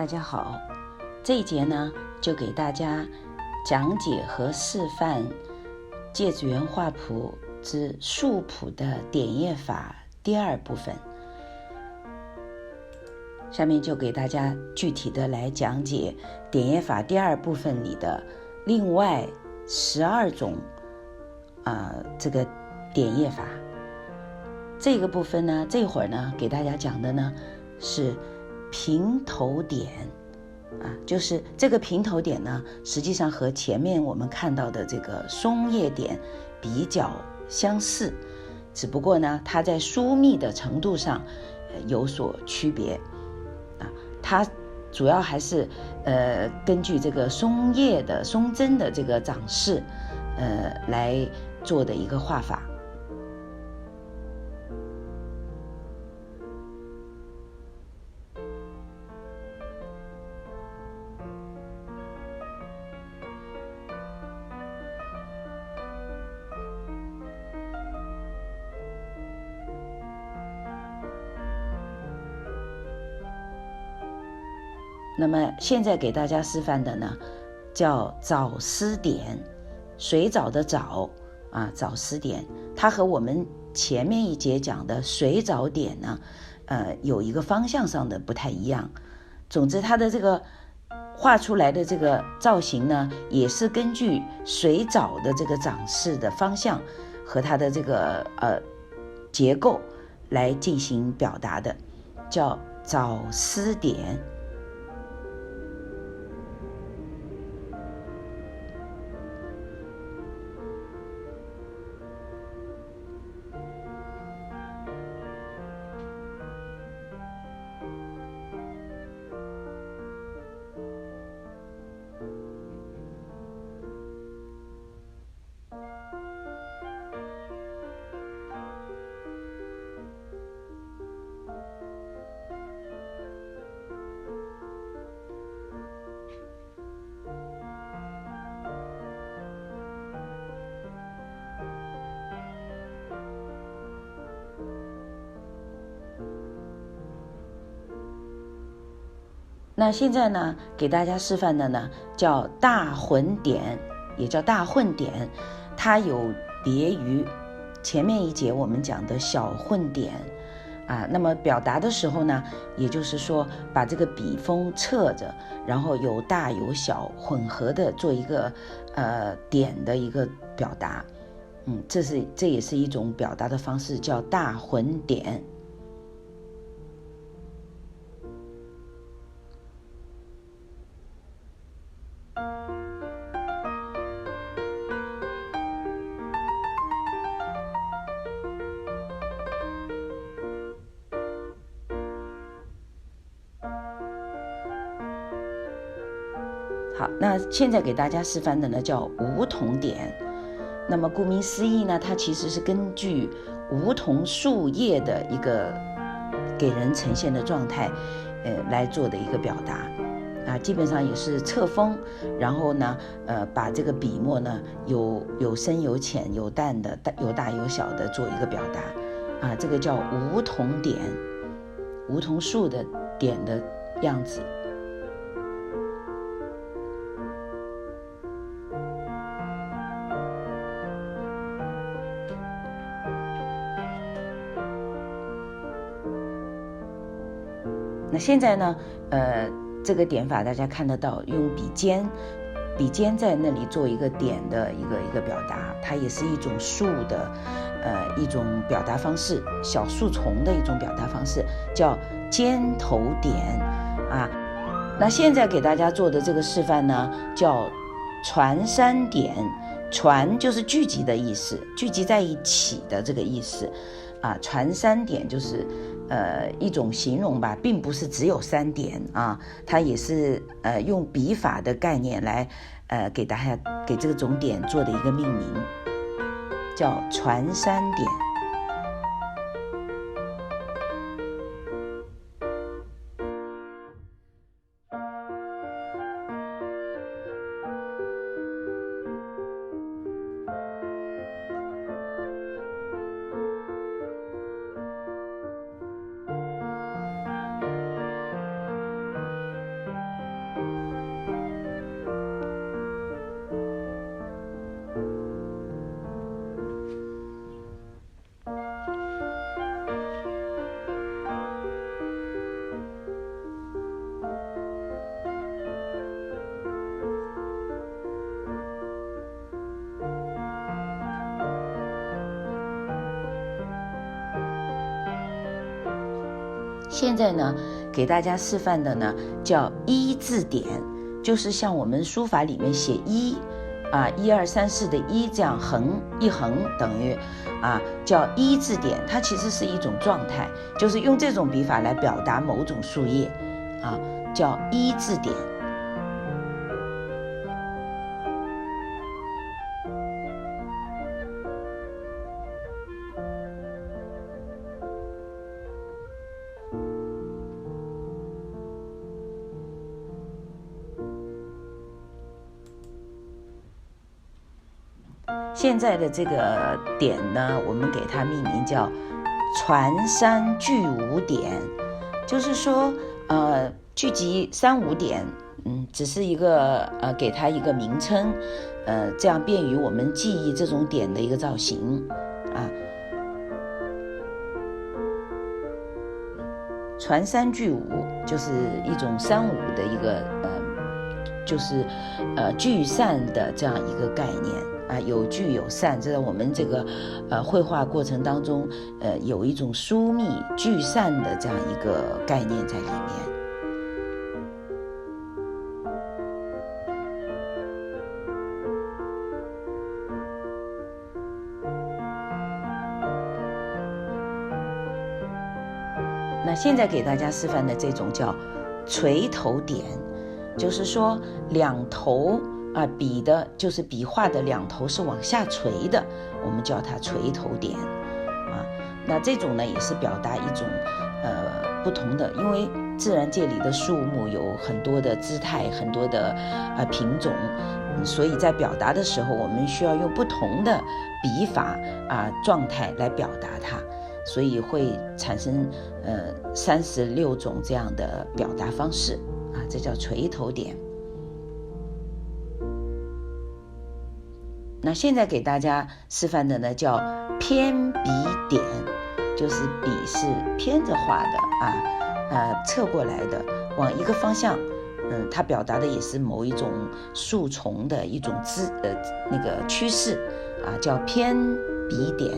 大家好，这一节呢就给大家讲解和示范芥子园画谱之树谱的点页法第二部分。下面就给大家具体的来讲解点页法第二部分里的另外12种这个点页法。这个部分呢，这会儿呢给大家讲的呢是平头点就是这个平头点呢，实际上和前面我们看到的这个松叶点比较相似，只不过呢它在疏密的程度上有所区别它主要还是根据这个松叶的松针的这个长势来做的一个画法。那么现在给大家示范的呢叫藻丝点，水藻的藻藻丝点，它和我们前面一节讲的水藻点呢有一个方向上的不太一样。总之它的这个画出来的这个造型呢，也是根据水藻的这个长势的方向和它的这个结构来进行表达的，叫藻丝点。那现在呢给大家示范的呢叫大混点，也叫大混点，它有别于前面一节我们讲的小混点那么表达的时候呢，也就是说把这个笔锋侧着，然后有大有小混合的做一个点的一个表达。这也是一种表达的方式，叫大混点。好，那现在给大家示范的呢叫梧桐点。那么顾名思义呢，它其实是根据梧桐树叶的一个给人呈现的状态来做的一个表达基本上也是侧锋，然后呢把这个笔墨呢有深有浅有淡的，有大有小的做一个表达这个叫梧桐点，梧桐树的点的样子。那现在呢这个点法大家看得到，用笔尖在那里做一个点的一个表达，它也是一种树的一种表达方式，小树丛的一种表达方式，叫尖头点那现在给大家做的这个示范呢叫船山点，船就是聚集的意思，聚集在一起的这个意思船山点就是一种形容吧，并不是只有3点它也是用笔法的概念来给大家给这个种点做的一个命名，叫船山点。现在呢，给大家示范的呢叫一字点，就是像我们书法里面写一1、2、3、4的一，这样一横等于叫一字点，它其实是一种状态，就是用这种笔法来表达某种树叶叫一字点。现在的这个点呢，我们给它命名叫传山聚五点，就是说聚集3、5点，只是一个给它一个名称，这样便于我们记忆这种点的一个造型传山聚五就是一种3、5的一个就是聚散的这样一个概念。有聚有散，这在我们这个绘画过程当中，有一种疏密聚散的这样一个概念在里面。那现在给大家示范的这种叫垂头点，就是说两头笔的就是笔画的两头是往下垂的，我们叫它垂头点那这种呢也是表达一种不同的，因为自然界里的树木有很多的姿态，很多的品种，所以在表达的时候我们需要用不同的笔法状态来表达它，所以会产生36种这样的表达方式这叫垂头点。那现在给大家示范的呢叫偏笔点，就是笔是偏着画的侧过来的，往一个方向，它表达的也是某一种树丛的一种那个趋势叫偏笔点。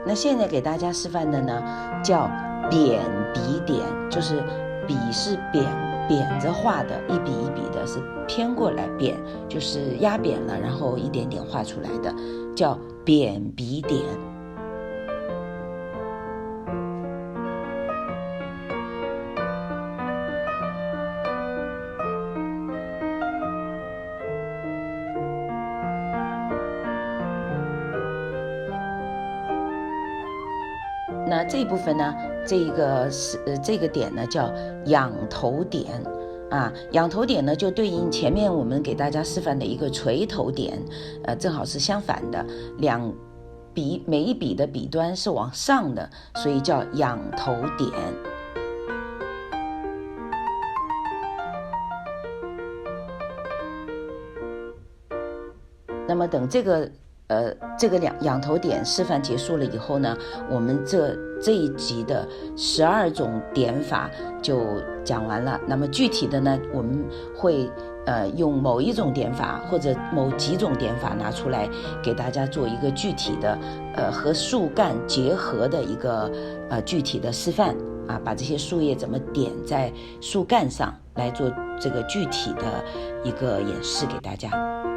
那现在给大家示范的呢叫扁笔点，就是笔是扁着画的，一笔一笔的是偏过来，扁就是压扁了然后一点点画出来的，叫扁笔点。那这一部分呢，这个点呢叫仰头点仰头点呢就对应前面我们给大家示范的一个垂头点，正好是相反的，每一笔的笔端是往上的，所以叫仰头点。那么等这个仰头点示范结束了以后呢，我们这一集的12种点法就讲完了。那么具体的呢，我们会用某一种点法或者某几种点法拿出来给大家做一个具体的和树干结合的一个具体的示范把这些树叶怎么点在树干上来做这个具体的一个演示给大家。